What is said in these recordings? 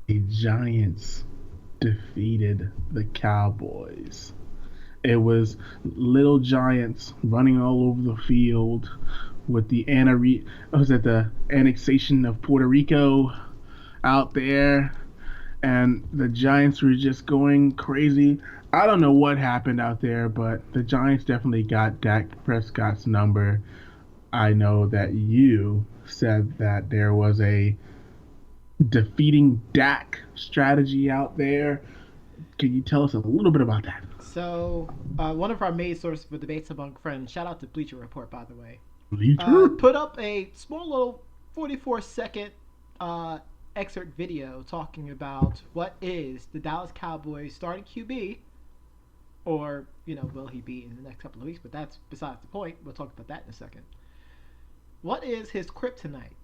The Giants defeated the Cowboys. It was little giants running all over the field with was it the annexation of Puerto Rico out there, and the Giants were just going crazy. I don't know what happened out there, but the Giants definitely got Dak Prescott's number. I know that you said that there was a defeating Dak strategy out there. Can you tell us a little bit about that? So, one of our main sources for debates among friends, shout out to Bleacher Report, by the way, Bleacher? put up a small little 44-second uh, excerpt video talking about what is the Dallas Cowboys starting QB, or, will he be in the next couple of weeks? But that's besides the point. We'll talk about that in a second. What is his kryptonite?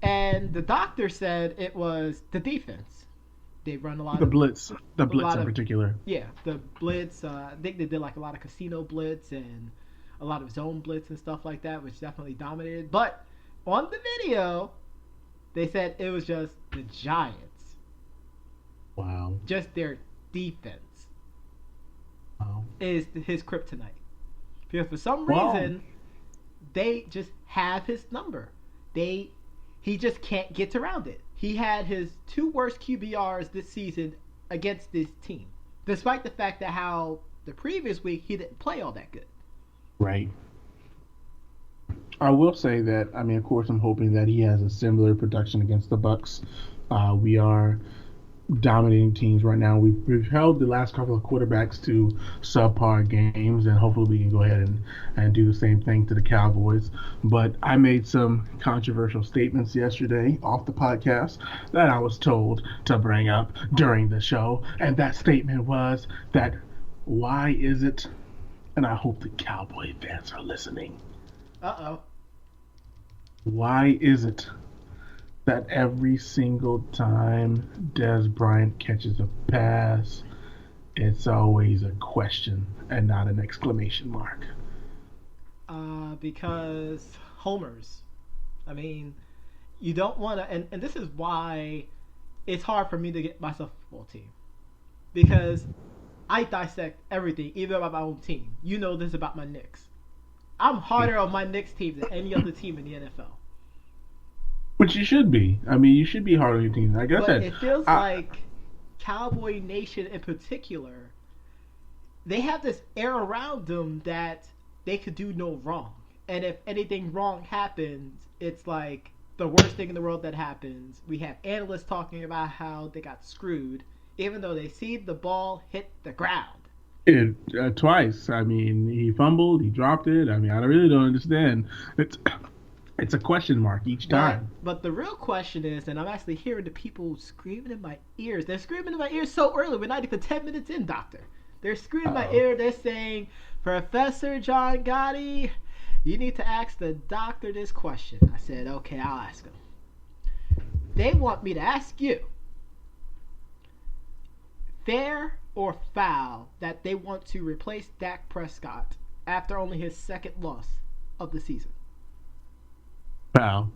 And the doctor said it was the defense. They run The Blitz. The a Blitz lot in of particular. yeah, the blitz. I think they did like a lot of casino blitz and a lot of zone blitz and stuff like that, which definitely dominated. But on the video, they said it was just the Giants, Wow. just their defense Wow. is his kryptonite. Because for some Well, reason, they just have his number. They He just can't get around it. He had his two worst QBRs this season against this team, despite the fact that how the previous week he didn't play all that good. right. I will say that, I mean, of course, I'm hoping that he has a similar production against the Bucks. We are dominating teams right now. We've held the last couple of quarterbacks to subpar games, and hopefully we can go ahead and do the same thing to the Cowboys. But I made some controversial statements yesterday off the podcast that I was told to bring up during the show, and that statement was that why is it, and I hope the Cowboy fans are listening, Uh oh. why is it that every single time Des Bryant catches a pass, it's always a question and not an exclamation mark? Because homers. I mean, you don't want to, and this is why it's hard for me to get myself a football team because I dissect everything, even about my own team. You know this about my Knicks. I'm harder on my Knicks team than any other team in the NFL. Which you should be. I mean, you should be hard on your team. Like I But said, it feels I, like Cowboy Nation in particular, they have this air around them that they could do no wrong. And if anything wrong happens, it's like the worst thing in the world that happens. We have analysts talking about how they got screwed, even though they see the ball hit the ground. twice. I mean, he fumbled, he dropped it. I mean, I really don't understand. It's it's a question mark each But time. but the real question is, and I'm actually hearing the people screaming in my ears. They're screaming in my ears so early. We're not even 10 minutes in, Doctor. They're screaming in my Uh-oh. ear. They're saying, Professor John Gotti, you need to ask the doctor this question. I said, okay, I'll ask him. They want me to ask you, fair or foul that they want to replace Dak Prescott after only his second loss of the season? Foul.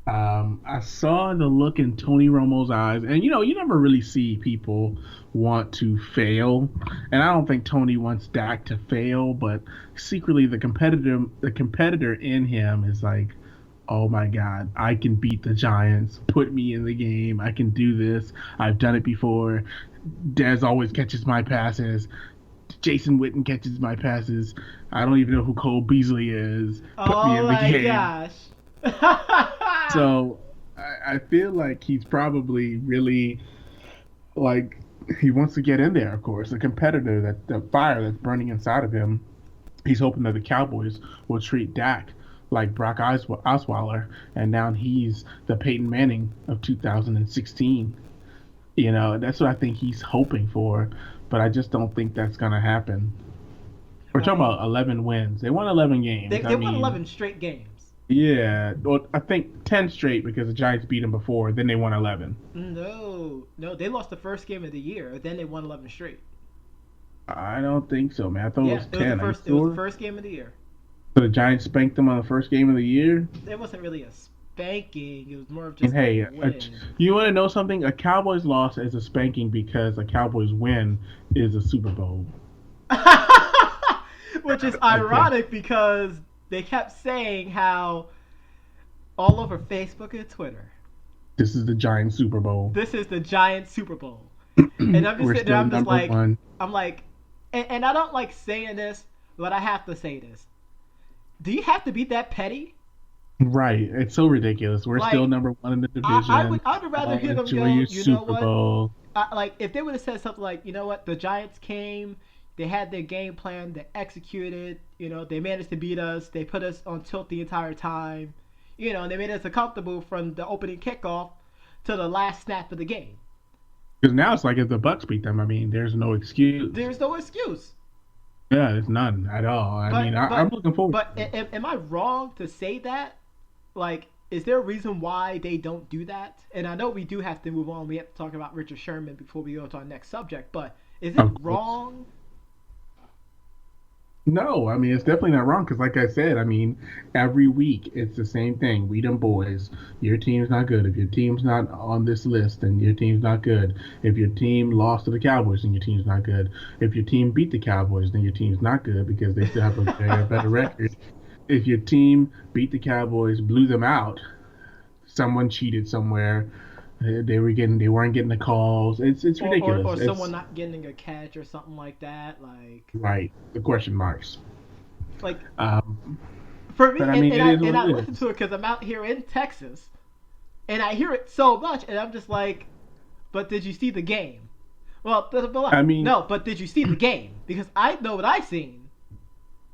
I saw the look in Tony Romo's eyes, and you never really see people want to fail, and I don't think Tony wants Dak to fail, but secretly the competitor in him is like, oh my God, I can beat the Giants. Put me in the game. I can do this. I've done it before. Dez always catches my passes. Jason Witten catches my passes. I don't even know who Cole Beasley is. Put me Oh in the my game. gosh. So I feel like he's probably really like he wants to get in there. Of course, the competitor, that the fire that's burning inside of him. He's hoping that the Cowboys will treat Dak like Brock Osweiler, and now he's the Peyton Manning of 2016. That's what I think he's hoping for, but I just don't think that's gonna happen. We're talking Right. about 11 wins. They won 11 They, games. I they won mean, 11 straight games. yeah, well, I think 10 straight because the Giants beat them before. Then they won 11. No, no, they lost the first game of the year. Then they won 11 straight. I don't think so, man. I thought it Yeah, was it was the 10. Are you first. It was the sure? first game of the year. So the Giants spanked them on the first game of the year. It wasn't really a spanking. It was more of And just a hey, win. you want to know something? A Cowboys loss is a spanking because a Cowboys win is a Super Bowl. Which is Okay, ironic because they kept saying how all over Facebook and Twitter, this is the Giants Super Bowl. this is the Giants Super Bowl. And I'm just We're sitting there, still number one. I'm like, and I don't like saying this, but I have to say this. Do you have to be that petty? Right. It's so ridiculous. We're still Like, number one in the division. I would rather hear them Enjoy go, your you know Super what? Bowl. Like, if they would have said something like, you know what, the Giants came, they had their game plan, they executed, they managed to beat us, they put us on tilt the entire time, and they made us uncomfortable from the opening kickoff to the last snap of the game. Because now it's like if the Bucks beat them, I mean, there's no excuse. There's no excuse. Yeah, there's none at all. I mean, I'm looking forward to it. Am I wrong to say that? Like, is there a reason why they don't do that? And I know we do have to move on. We have to talk about Richard Sherman before we go to our next subject. But is it Of course. wrong? No, I mean it's definitely not wrong because, like I said, I mean every week it's the same thing. We them boys. Your team's not good. If your team's not on this list, then your team's not good. If your team lost to the Cowboys, then your team's not good. If your team beat the Cowboys, then your team's not good because they still have a better record. If your team beat the Cowboys, blew them out, someone cheated somewhere. They weren't getting the calls. It's ridiculous. Or someone It's not getting a catch or something like that. right. The question marks. Like Um, for me, but I mean, it is and what I it listen is. to it because I'm out here in Texas, and I hear it so much, and I'm just like, but did you see the game? Well, I mean, no, but did you see the game? Because I know what I seen.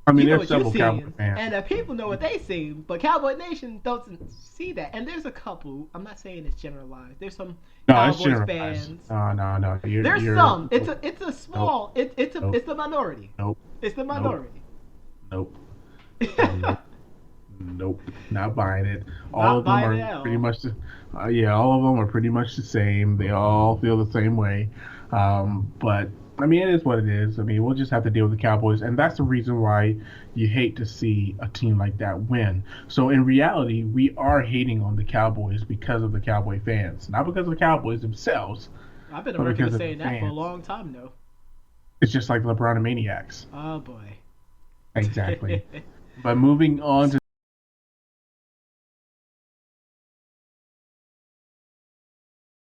I mean, You know there's what you're several Cowboy seeing, fans. and the people know what they seen, but Cowboy Nation doesn't see that. And there's a couple. I'm not saying it's generalized. There's some No, it's Cowboys generalized. fans. No. There's You're some. nope, It's a nope, small. nope, It's the minority. nope, It's the nope, minority. nope, nope, nope. Not buying it. All Not of them buying are it at pretty all. much yeah. All of them are pretty much the same. They all feel the same way. But I mean, it is what it is. I mean, we'll just have to deal with the Cowboys, and that's the reason why you hate to see a team like that win. So in reality, we are hating on the Cowboys because of the Cowboy fans, not because of the Cowboys themselves, I've been a but regular because of the saying that for a fans. long time now. It's just like LeBron and Maniacs. Oh boy. Exactly. But moving on to